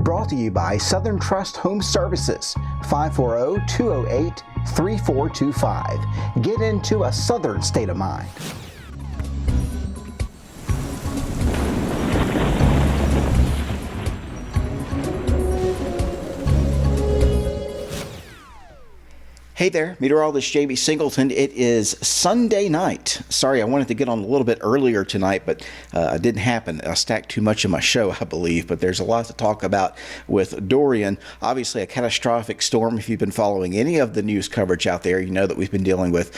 Brought to you by Southern Trust Home Services, 540-208-3425. Get into a Southern state of mind. Hey there, meteorologist J.B. Singleton. It is Sunday night. Sorry, I wanted to get on a little bit earlier tonight, but it didn't happen. I stacked too much of my show, I believe, but there's a lot to talk about with Dorian. Obviously, a catastrophic storm. If you've been following any of the news coverage out there, you know that we've been dealing with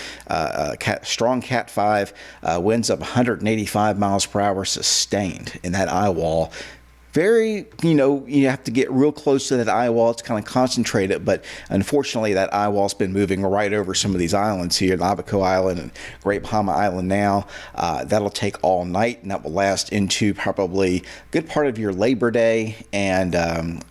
strong Cat 5, winds up 185 miles per hour sustained in that eye wall. Very, you have to get real close to that eye wall. It's kind of concentrated, but unfortunately that eye wall's been moving right over some of these islands here, Navico Island and Great Bahama Island now. That'll take all night, and that will last into probably a good part of your Labor Day and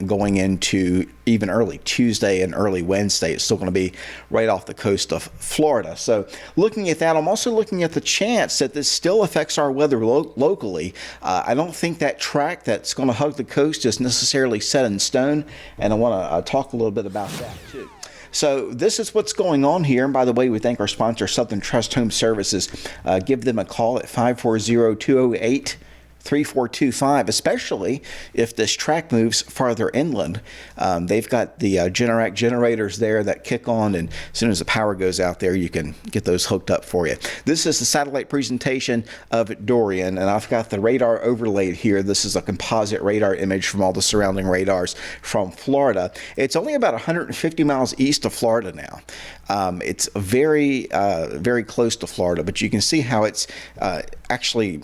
going into even early Tuesday and early Wednesday. It's still going to be right off the coast of Florida. So looking at that, I'm also looking at the chance that this still affects our weather locally. I don't think that track that's going to hug the coast is necessarily set in stone, and I want to talk a little bit about that too. So this is what's going on here. And by the way, we thank our sponsor, Southern Trust Home Services. Give them a call at 540-208-3425, especially if this track moves farther inland. They've got the Generac generators there that kick on, and as soon as the power goes out there, you can get those hooked up for you. This is the satellite presentation of Dorian, and I've got the radar overlaid here. This is a composite radar image from all the surrounding radars from Florida. It's only about 150 miles east of Florida now. It's very, very close to Florida, but you can see how it's actually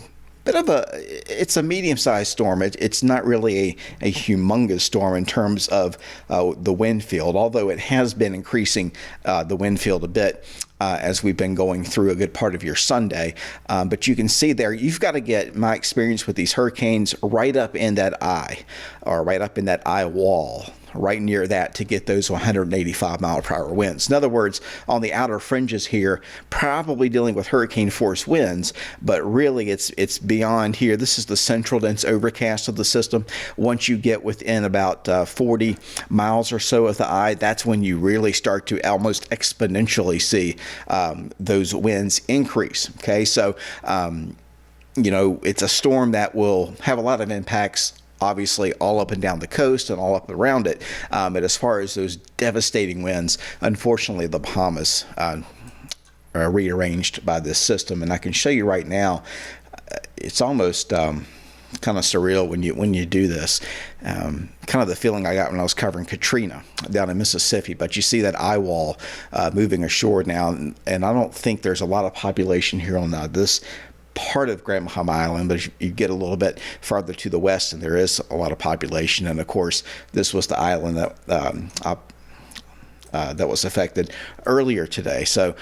it's a medium-sized storm. It's not really a humongous storm in terms of the wind field, although it has been increasing the wind field a bit as we've been going through a good part of your Sunday. But you can see there, you've got to get my experience with these hurricanes right up in that eye, or right up in that eye wall, right near that, to get those 185 mile per hour winds. In other words, on the outer fringes here, probably dealing with hurricane force winds, but really it's beyond here. This is the central dense overcast of the system. Once you get within about 40 miles or so of the eye, that's when you really start to almost exponentially see those winds increase. Okay, so it's a storm that will have a lot of impacts, obviously all up and down the coast and all up around it. But as far as those devastating winds, unfortunately the Bahamas are rearranged by this system. And I can show you right now, it's almost kind of surreal when you do this. Kind of the feeling I got when I was covering Katrina down in Mississippi. But you see that eye wall moving ashore now, and I don't think there's a lot of population here on this part of Great Bahama Island, but you get a little bit farther to the west, and there is a lot of population. And of course, this was the island that was affected earlier today. So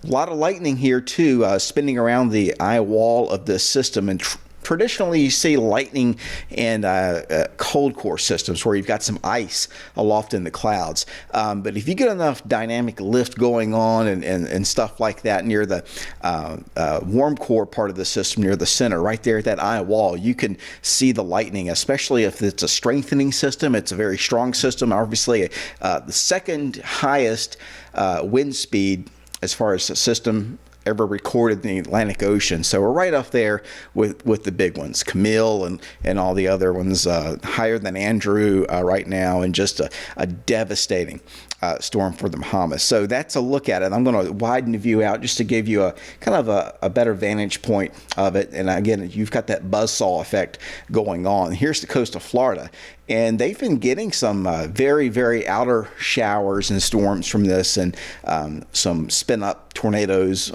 a lot of lightning here too, spinning around the eye wall of this system. And traditionally, you see lightning in cold core systems where you've got some ice aloft in the clouds. But if you get enough dynamic lift going on and stuff like that near the warm core part of the system, near the center, right there at that eye wall, you can see the lightning, especially if it's a strengthening system. It's a very strong system. Obviously, the second highest wind speed as far as the system ever recorded in the Atlantic Ocean. So we're right up there with the big ones, Camille and all the other ones, higher than Andrew right now, and just a devastating storm for the Bahamas. So that's a look at it. I'm going to widen the view out just to give you a kind of a better vantage point of it. And again, you've got that buzzsaw effect going on. Here's the coast of Florida, and they've been getting some very, very outer showers and storms from this, and some spin-up tornadoes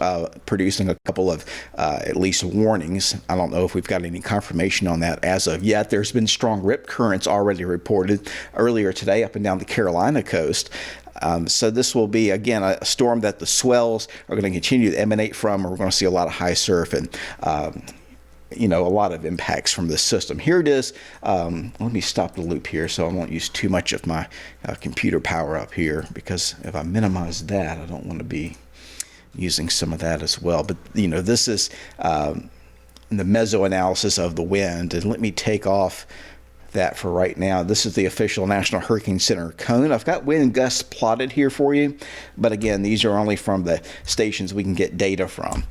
producing a couple of at least warnings. I don't know if we've got any confirmation on that as of yet. There's been strong rip currents already reported earlier today up and down the Carolina coast. So this will be, again, a storm that the swells are going to continue to emanate from. We're going to see a lot of high surf and a lot of impacts from this system. Here it is. Let me stop the loop here so I won't use too much of my computer power up here, because if I minimize that, I don't want to be using some of that as well. But, this is the meso analysis of the wind. And let me take off that for right now. This is the official National Hurricane Center cone. I've got wind gusts plotted here for you, but again, these are only from the stations we can get data from.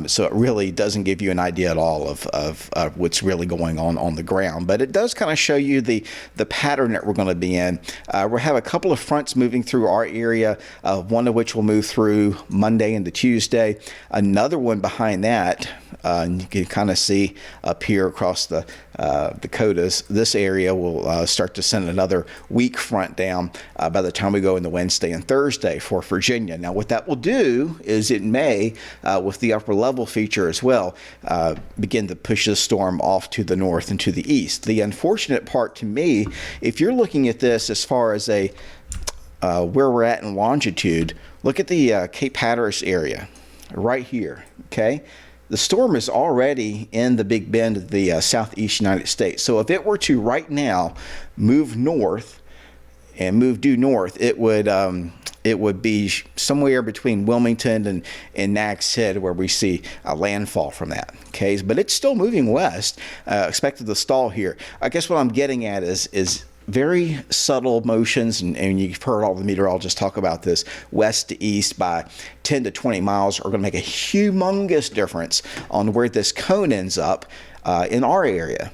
So it really doesn't give you an idea at all of what's really going on the ground, but it does kind of show you the pattern that we're going to be in. We'll have a couple of fronts moving through our area, one of which will move through Monday into Tuesday. Another one behind that, you can kind of see up here across the Dakotas, this area will start to send another weak front down by the time we go into Wednesday and Thursday for Virginia. Now, what that will do is it may, with the upper level feature as well, begin to push the storm off to the north and to the east. The unfortunate part to me, if you're looking at this as far as where we're at in longitude, look at the Cape Hatteras area right here, okay? The storm is already in the Big Bend of the southeast United States. So if it were to right now move north and move due north, it would be somewhere between Wilmington and Nags Head where we see a landfall from that. Okay, but it's still moving west. Expected to stall here. I guess what I'm getting at is very subtle motions, and you've heard all the meteorologists talk about this, west to east by 10 to 20 miles are going to make a humongous difference on where this cone ends up in our area.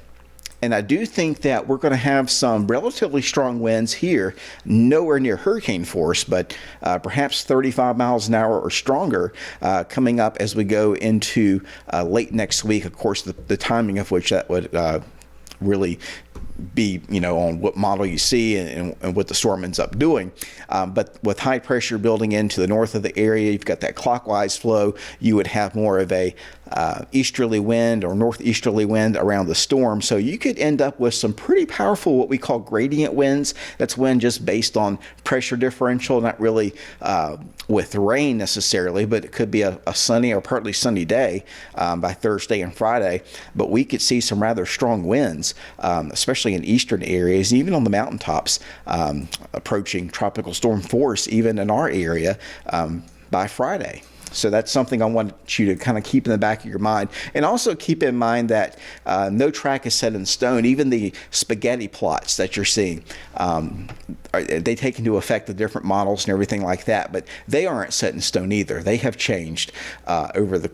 And I do think that we're going to have some relatively strong winds here, nowhere near hurricane force, but perhaps 35 miles an hour or stronger coming up as we go into late next week. Of course, the timing of which that would really be, on what model you see and what the storm ends up doing. But with high pressure building into the north of the area, you've got that clockwise flow, you would have more of a easterly wind or northeasterly wind around the storm. So you could end up with some pretty powerful, what we call gradient winds. That's wind just based on pressure differential, not really with rain necessarily, but it could be a sunny or partly sunny day by Thursday and Friday. But we could see some rather strong winds, especially in eastern areas, even on the mountaintops, approaching tropical storm force, even in our area by Friday. So that's something I want you to kind of keep in the back of your mind. And also keep in mind that no track is set in stone. Even the spaghetti plots that you're seeing, they take into effect the different models and everything like that, but they aren't set in stone either. They have changed over the,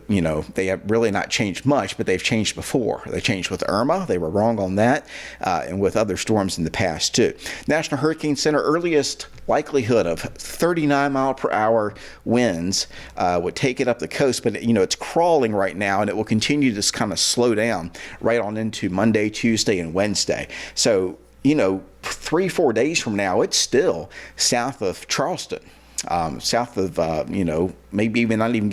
they have really not changed much, but they've changed before. They changed with Irma. They were wrong on that, and with other storms in the past too. National Hurricane Center earliest likelihood of 39 mile per hour winds would take it up the coast, but it's crawling right now, and it will continue to kind of slow down right on into Monday, Tuesday, and Wednesday. So 3-4 days from now, it's still south of Charleston, south of maybe even not even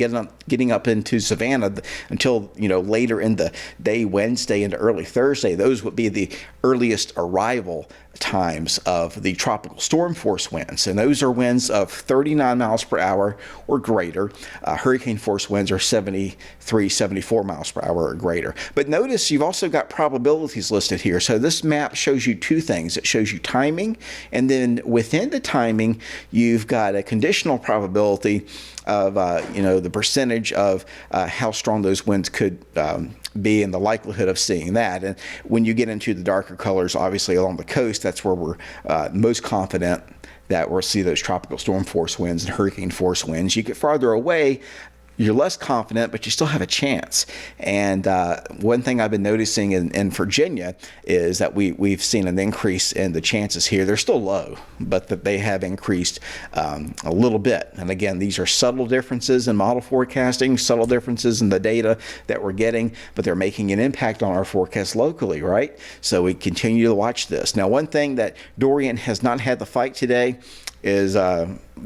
getting up into Savannah until later in the day, Wednesday into early Thursday. Those would be the earliest arrival times of the tropical storm force winds, and those are winds of 39 miles per hour or greater. Hurricane force winds are 73, 74 miles per hour or greater. But notice you've also got probabilities listed here. So this map shows you two things. It shows you timing, and then within the timing, you've got a conditional probability of the percentage of how strong those winds could be and the likelihood of seeing that. And when you get into the darker colors, obviously along the coast, that's where we're most confident that we'll see those tropical storm force winds and hurricane force winds. You get farther away, you're less confident, but you still have a chance. And one thing I've been noticing in Virginia is that we've seen an increase in the chances here. They're still low, but that they have increased a little bit. And again, these are subtle differences in model forecasting, subtle differences in the data that we're getting, but they're making an impact on our forecast locally, right? So we continue to watch this. Now, one thing that Dorian has not had to fight today is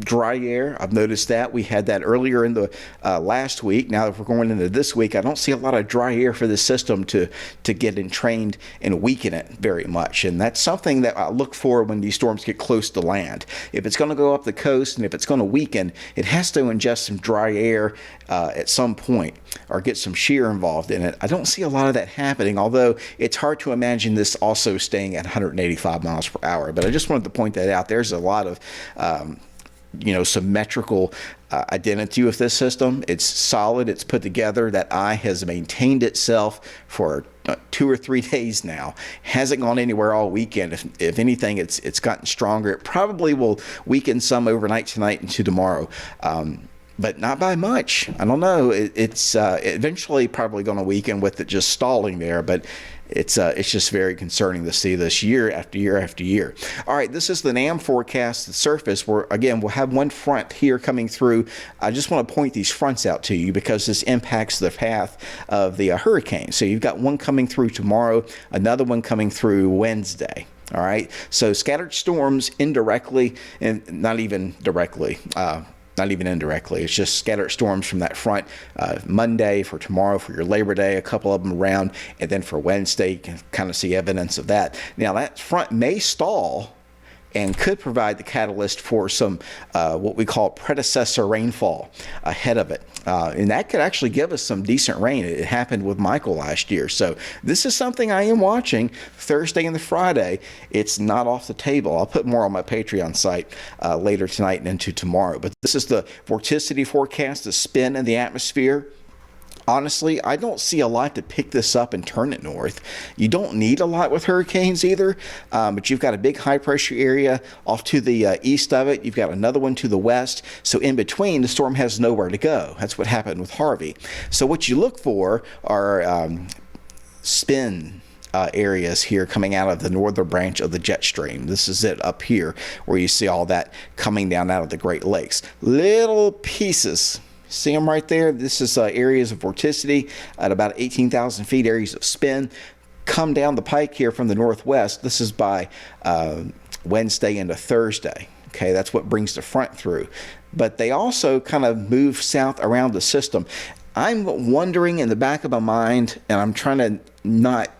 dry air. I've noticed that. We had that earlier in the last week. Now, if we're going into this week, I don't see a lot of dry air for the system to get entrained and weaken it very much. And that's something that I look for when these storms get close to land. If it's going to go up the coast and if it's going to weaken, it has to ingest some dry air at some point or get some shear involved in it. I don't see a lot of that happening, although it's hard to imagine this also staying at 185 miles per hour. But I just wanted to point that out. There's a lot of symmetrical identity with this system. It's solid. It's put together. That eye has maintained itself for 2 or 3 days now. Hasn't gone anywhere all weekend. If anything, it's gotten stronger. It probably will weaken some overnight tonight into tomorrow. But not by much. I don't know. It's eventually probably going to weaken with it just stalling there, but it's just very concerning to see this year after year after year. All right, this is the NAM forecast, the surface, where, again, we'll have one front here coming through. I just want to point these fronts out to you because this impacts the path of the hurricane. So you've got one coming through tomorrow, another one coming through Wednesday. All right, so scattered storms indirectly, and not even directly. Not even indirectly. It's just scattered storms from that front. Monday, for tomorrow, for your Labor Day, a couple of them around, and then for Wednesday, you can kind of see evidence of that. Now, that front may stall and could provide the catalyst for some what we call predecessor rainfall ahead of it. And that could actually give us some decent rain. It happened with Michael last year. So this is something I am watching Thursday and the Friday. It's not off the table. I'll put more on my Patreon site later tonight and into tomorrow. But this is the vorticity forecast, the spin in the atmosphere. Honestly, I don't see a lot to pick this up and turn it north. You don't need a lot with hurricanes either, but you've got a big high pressure area off to the east of it. You've got another one to the west. So in between, the storm has nowhere to go. That's what happened with Harvey. So what you look for are spin areas here coming out of the northern branch of the jet stream. This is it up here where you see all that coming down out of the Great Lakes. Little pieces. See them right there? This is areas of vorticity at about 18,000 feet, areas of spin. Come down the pike here from the northwest. This is by Wednesday into Thursday. Okay, that's what brings the front through. But they also kind of move south around the system. I'm wondering in the back of my mind, and I'm trying to not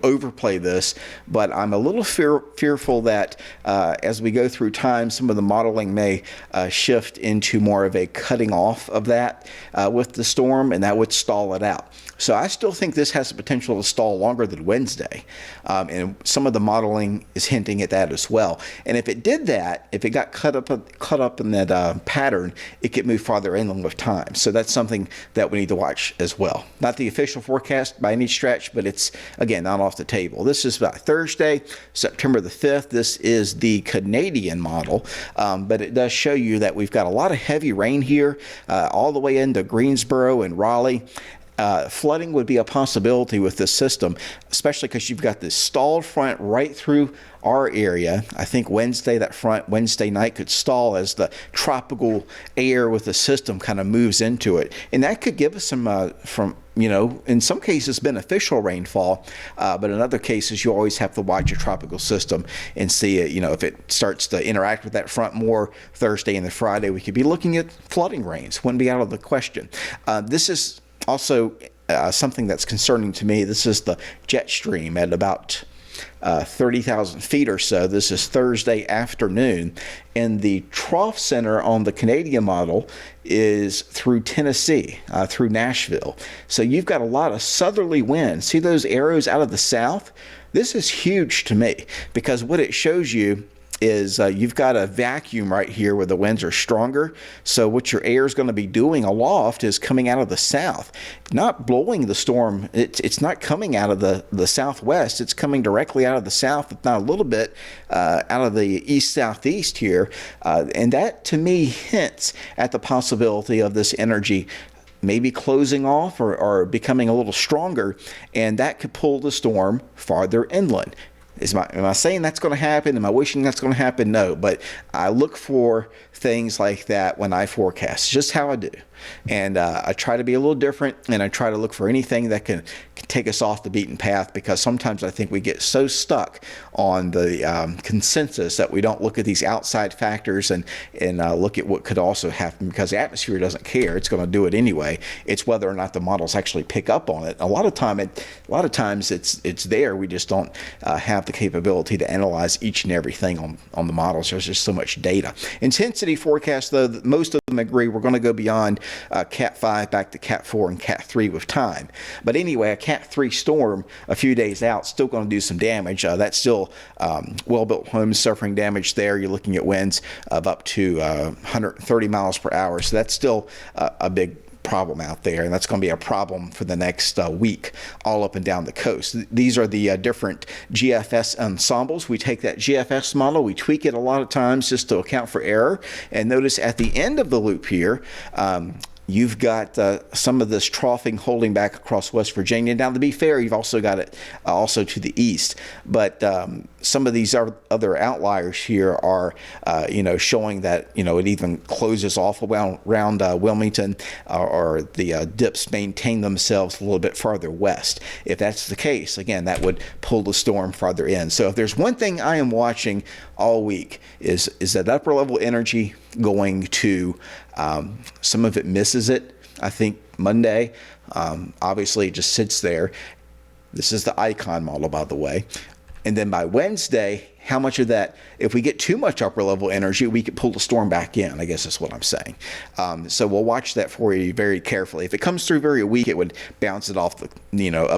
overplay this, but I'm a little fearful that as we go through time, some of the modeling may shift into more of a cutting off of that with the storm, and that would stall it out. So I still think this has the potential to stall longer than Wednesday, and some of the modeling is hinting at that as well. And if it did that, if it got caught up in that pattern, it could move farther inland with time. So that's something that we need to watch as well. Not the official forecast by any stretch, but it's, again, not off the table. This is about Thursday, September the 5th. This is the Canadian model, but it does show you that we've got a lot of heavy rain here all the way into Greensboro and Raleigh. Flooding would be a possibility with this system, especially because you've got this stalled front right through our area. I think that front Wednesday night could stall as the tropical air with the system kind of moves into it. And that could give us some, in some cases beneficial rainfall, but in other cases you always have to watch your tropical system and see it, if it starts to interact with that front more Thursday and the Friday, we could be looking at flooding rains. Wouldn't be out of the question. This is also something that's concerning to me. This is the jet stream at about 30,000 feet or so. This is Thursday afternoon, and the trough center on the Canadian model is through Tennessee, through Nashville. So you've got a lot of southerly winds. See those arrows out of the south? This is huge to me because what it shows you is you've got a vacuum right here where the winds are stronger. So what your air is going to be doing aloft is coming out of the south, not blowing the storm. It's not coming out of the southwest. It's coming directly out of the south, if not a little bit out of the east-southeast here. And that, to me, hints at the possibility of this energy maybe closing off or becoming a little stronger, and that could pull the storm farther inland. Am I saying that's going to happen? Am I wishing that's going to happen? No, but I look for things like that when I forecast, just how I do. And I try to be a little different, and I try to look for anything that can take us off the beaten path, because sometimes I think we get so stuck on the consensus that we don't look at these outside factors and look at what could also happen, because the atmosphere doesn't care. It's going to do it anyway. It's whether or not the models actually pick up on it. A lot of times it's there. We just don't have have the capability to analyze each and everything on the models. There's just so much data. Intensity forecast, though, most of them agree we're going to go beyond Cat 5 back to Cat 4 and Cat 3 with time. But anyway, a Cat 3 storm a few days out still going to do some damage. That's still well-built homes suffering damage there. You're looking at winds of up to 130 miles per hour. So that's still a big problem out there, and that's going to be a problem for the next week all up and down the coast. These are the different GFS ensembles. We take that GFS model, we tweak it a lot of times just to account for error, and notice at the end of the loop here, you've got some of this troughing holding back across West Virginia. Now, to be fair, you've also got it also to the east. But some of these other outliers here are, showing that, it even closes off around Wilmington, or the dips maintain themselves a little bit farther west. If that's the case, again, that would pull the storm farther in. So if there's one thing I am watching all week is that upper level energy going to, some of it misses it. I think Monday, obviously it just sits there. This is the icon model, by the way. And then by Wednesday, how much of that, if we get too much upper level energy, we could pull the storm back in, I guess that's what I'm saying. So we'll watch that for you very carefully. If it comes through very weak, it would bounce it off up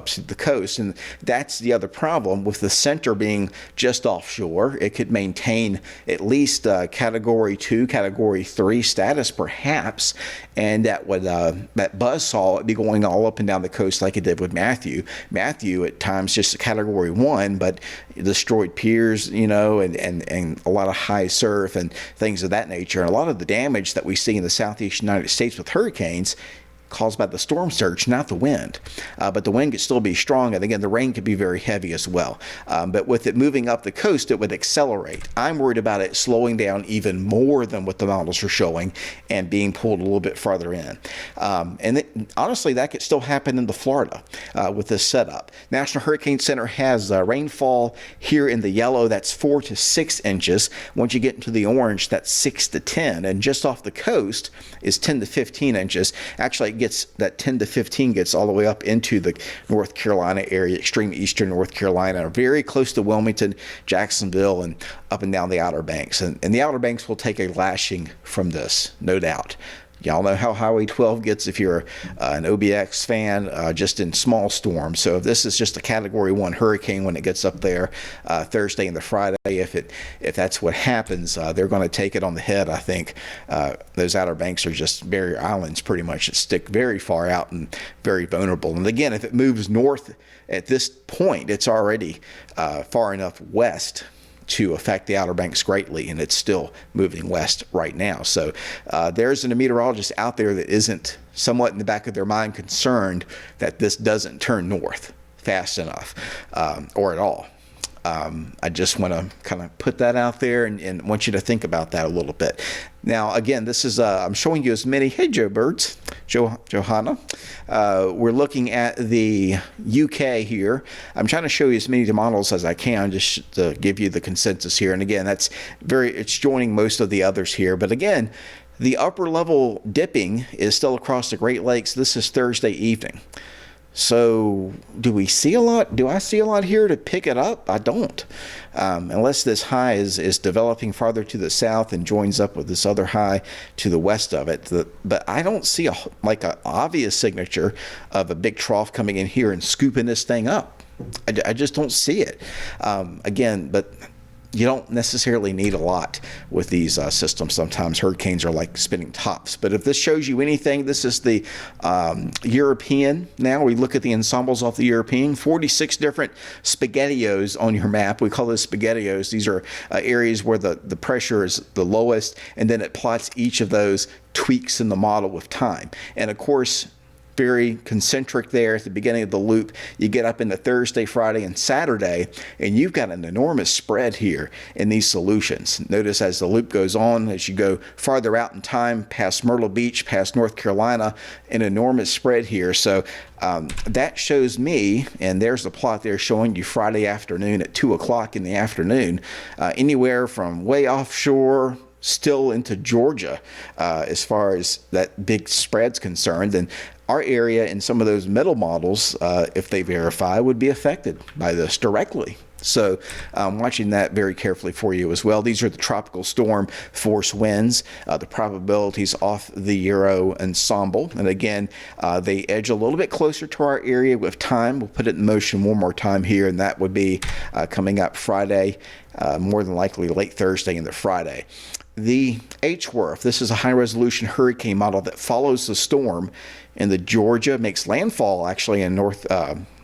to the coast. And that's the other problem with the center being just offshore. It could maintain at least category 2, category 3 status perhaps. And that would, that buzzsaw would be going all up and down the coast like it did with Matthew. Matthew at times just a category 1, but destroyed piers, and a lot of high surf and things of that nature. And a lot of the damage that we see in the southeast United States with hurricanes caused by the storm surge, not the wind. But the wind could still be strong, and again, the rain could be very heavy as well. But with it moving up the coast, it would accelerate. I'm worried about it slowing down even more than what the models are showing and being pulled a little bit farther in. Honestly, that could still happen into Florida with this setup. National Hurricane Center has rainfall here in the yellow, that's 4 to 6 inches. Once you get into the orange, that's 6 to 10. And just off the coast is 10 to 15 inches. Actually, it gets that 10 to 15 gets all the way up into the North Carolina area, extreme eastern North Carolina, very close to Wilmington, Jacksonville, and up and down the Outer Banks. And the Outer Banks will take a lashing from this, no doubt. Y'all know how Highway 12 gets if you're an OBX fan, just in small storms. So if this is just a Category 1 hurricane when it gets up there Thursday and the Friday, if that's what happens, they're going to take it on the head, I think. Those Outer Banks are just barrier islands pretty much that stick very far out and very vulnerable. And again, if it moves north at this point, it's already far enough west to affect the Outer Banks greatly, and it's still moving west right now. So there's a meteorologist out there that isn't somewhat in the back of their mind concerned that this doesn't turn north fast enough or at all. I just want to kind of put that out there and want you to think about that a little bit. Now, again, this is, I'm showing you as many, hey, Joe Birds, Johanna. We're looking at the UK here. I'm trying to show you as many models as I can just to give you the consensus here. And again, it's joining most of the others here. But again, the upper level dipping is still across the Great Lakes. This is Thursday evening. So do we see a lot? Do I see a lot here to pick it up? I don't. Unless this high is developing farther to the south and joins up with this other high to the west of it. But I don't see an obvious signature of a big trough coming in here and scooping this thing up. I just don't see it. Again, but you don't necessarily need a lot with these systems. Sometimes hurricanes are like spinning tops. But if this shows you anything, this is the European. Now we look at the ensembles off the European. 46 different spaghettios on your map. We call those spaghettios. These are areas where the pressure is the lowest, and then it plots each of those tweaks in the model with time. And of course, very concentric there at the beginning of the loop. You get up into Thursday, Friday, and Saturday, and you've got an enormous spread here in these solutions. Notice as the loop goes on, as you go farther out in time, past Myrtle Beach, past North Carolina, an enormous spread here. So that shows me, and there's the plot there showing you Friday afternoon at 2 o'clock in the afternoon, anywhere from way offshore still into Georgia as far as that big spread's concerned. And our area and some of those middle models, if they verify, would be affected by this directly. So I'm watching that very carefully for you as well. These are the tropical storm force winds, the probabilities off the Euro ensemble. And again, they edge a little bit closer to our area with time. We'll put it in motion one more time here, and that would be coming up Friday, more than likely late Thursday into Friday. The HWRF, this is a high-resolution hurricane model that follows the storm in the Georgia, makes landfall actually in North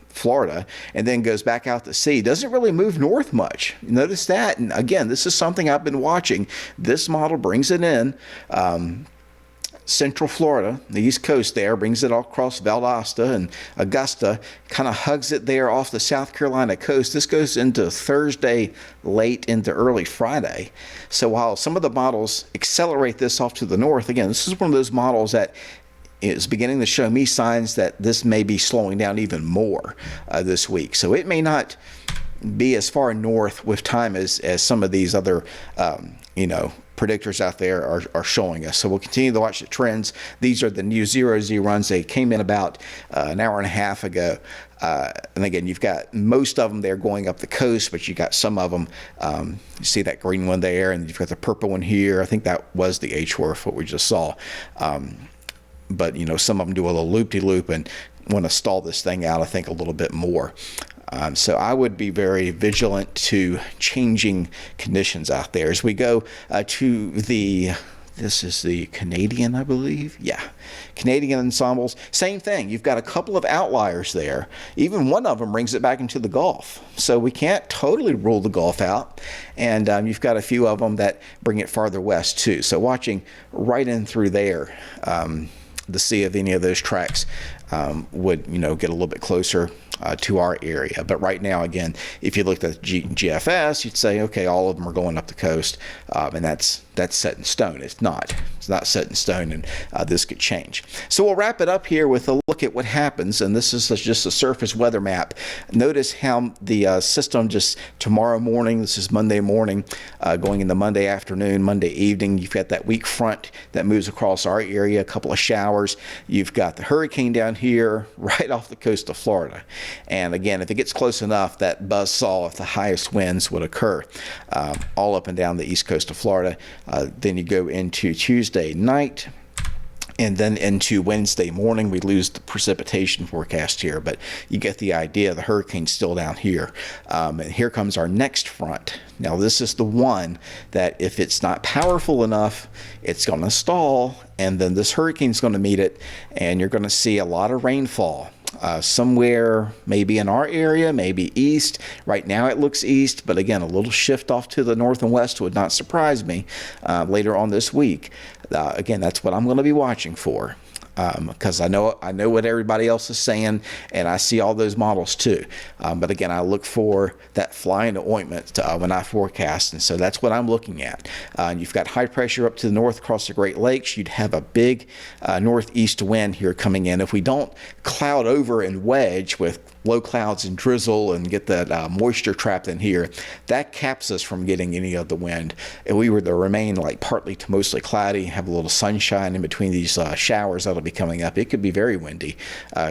Florida, and then goes back out to sea. Doesn't really move north much. Notice that. And again, this is something I've been watching. This model brings it in Central Florida, the East Coast there, brings it all across Valdosta and Augusta, kind of hugs it there off the South Carolina coast. This goes into Thursday, late into early Friday. So while some of the models accelerate this off to the north, again, this is one of those models that is beginning to show me signs that this may be slowing down even more this week. So it may not be as far north with time as some of these other, predictors out there are showing us. So we'll continue to watch the trends. These are the new 0Z runs. They came in about an hour and a half ago. And again, you've got most of them there going up the coast, but you got some of them, you see that green one there, and you've got the purple one here. I think that was the HWRF, what we just saw. But, some of them do a little loop-de-loop and want to stall this thing out, I think, a little bit more. So I would be very vigilant to changing conditions out there. As we go to this is the Canadian, I believe. Yeah, Canadian ensembles. Same thing. You've got a couple of outliers there. Even one of them brings it back into the Gulf. So we can't totally rule the Gulf out. And you've got a few of them that bring it farther west, too. So watching right in through there to see if any of those tracks would, get a little bit closer to our area. But right now, again, if you looked at GFS, you'd say, okay, all of them are going up the coast, and that's set in stone. It's not set in stone, and this could change. So we'll wrap it up here with a look at what happens, and this is just a surface weather map. Notice how the system just tomorrow morning, this is Monday morning, going into Monday afternoon, Monday evening, you've got that weak front that moves across our area, a couple of showers. You've got the hurricane down here right off the coast of Florida. And again, if it gets close enough, that buzzsaw of the highest winds would occur all up and down the east coast of Florida. Then you go into Tuesday night, and then into Wednesday morning. We lose the precipitation forecast here, but you get the idea. The hurricane's still down here. And here comes our next front. Now, this is the one that if it's not powerful enough, it's going to stall, and then this hurricane's going to meet it, and you're going to see a lot of rainfall. Somewhere maybe in our area, maybe east. Right now it looks east, but again, a little shift off to the north and west would not surprise me later on this week. Again, that's what I'm going to be watching for. Because I know what everybody else is saying, and I see all those models too. But again, I look for that fly in the ointment when I forecast, and so that's what I'm looking at. You've got high pressure up to the north across the Great Lakes. You'd have a big northeast wind here coming in. If we don't cloud over and wedge with low clouds and drizzle and get that moisture trapped in here, that caps us from getting any of the wind. If we were to remain like partly to mostly cloudy, have a little sunshine in between these showers that'll be coming up, it could be very windy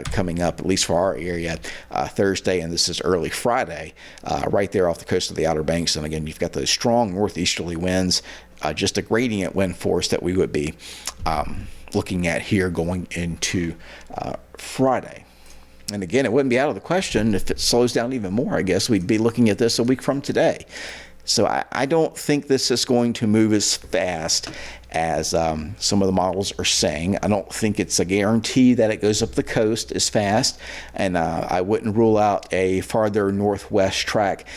coming up, at least for our area, Thursday, and this is early Friday, right there off the coast of the Outer Banks. And again, you've got those strong northeasterly winds, just a gradient wind force that we would be looking at here going into Friday. And again, it wouldn't be out of the question if it slows down even more. I guess we'd be looking at this a week from today. So I don't think this is going to move as fast as some of the models are saying. I don't think it's a guarantee that it goes up the coast as fast, and I wouldn't rule out a farther northwest track.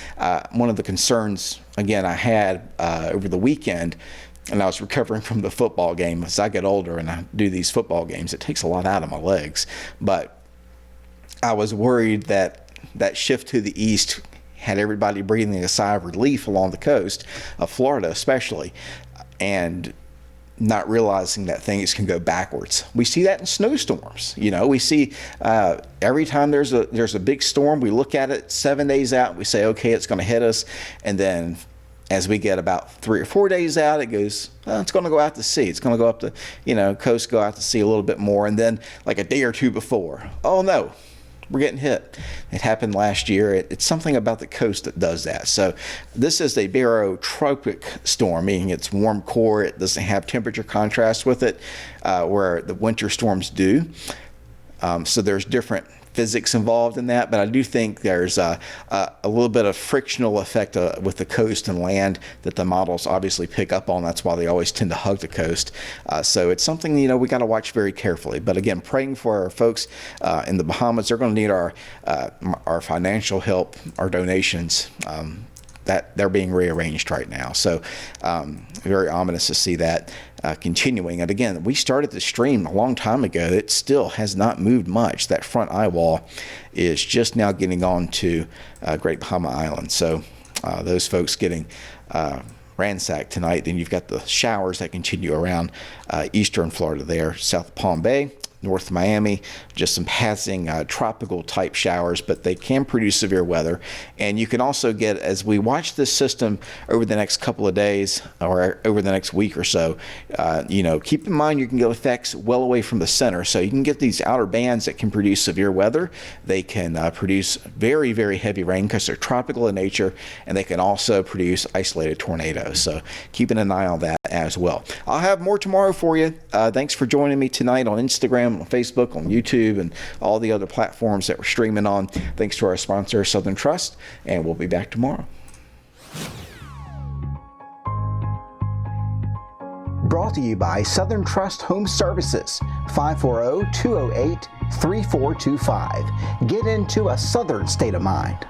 One of the concerns, again, I had over the weekend, and I was recovering from the football game. As I get older and I do these football games, it takes a lot out of my legs. But I was worried that that shift to the east had everybody breathing a sigh of relief along the coast of Florida especially, and not realizing that things can go backwards. We see that in snowstorms. We see every time there's a big storm, we look at it 7 days out, we say, okay, it's going to hit us, and then As we get about 3 or 4 days out, it goes, it's going to go out to sea. It's going to go up the, coast, go out to sea a little bit more. And then like a day or two before, oh no, we're getting hit. It happened last year. It's something about the coast that does that. So this is a barotropic storm, meaning it's warm core. It doesn't have temperature contrast with it, where the winter storms do. So there's different physics involved in that, but I do think there's a little bit of frictional effect with the coast and land that the models obviously pick up on. That's why they always tend to hug the coast. So it's something, we got to watch very carefully. But again, praying for our folks in the Bahamas. They're going to need our financial help, our donations. That they're being rearranged right now. So very ominous to see that continuing. And again, we started the stream a long time ago. It still has not moved much. That front eye wall is just now getting on to Great Bahama Island. So those folks getting ransacked tonight. Then you've got the showers that continue around eastern Florida there, south of Palm Bay, North Miami, just some passing tropical type showers, but they can produce severe weather. And you can also get, as we watch this system over the next couple of days or over the next week or so, keep in mind you can get effects well away from the center. So you can get these outer bands that can produce severe weather. They can produce very, very heavy rain because they're tropical in nature, and they can also produce isolated tornadoes. So keeping an eye on that as well. I'll have more tomorrow for you. Thanks for joining me tonight on Instagram, on Facebook, on YouTube, and all the other platforms that we're streaming on. Thanks to our sponsor, Southern Trust, and we'll be back tomorrow. Brought to you by Southern Trust Home Services, 540-208-3425. Get into a Southern state of mind.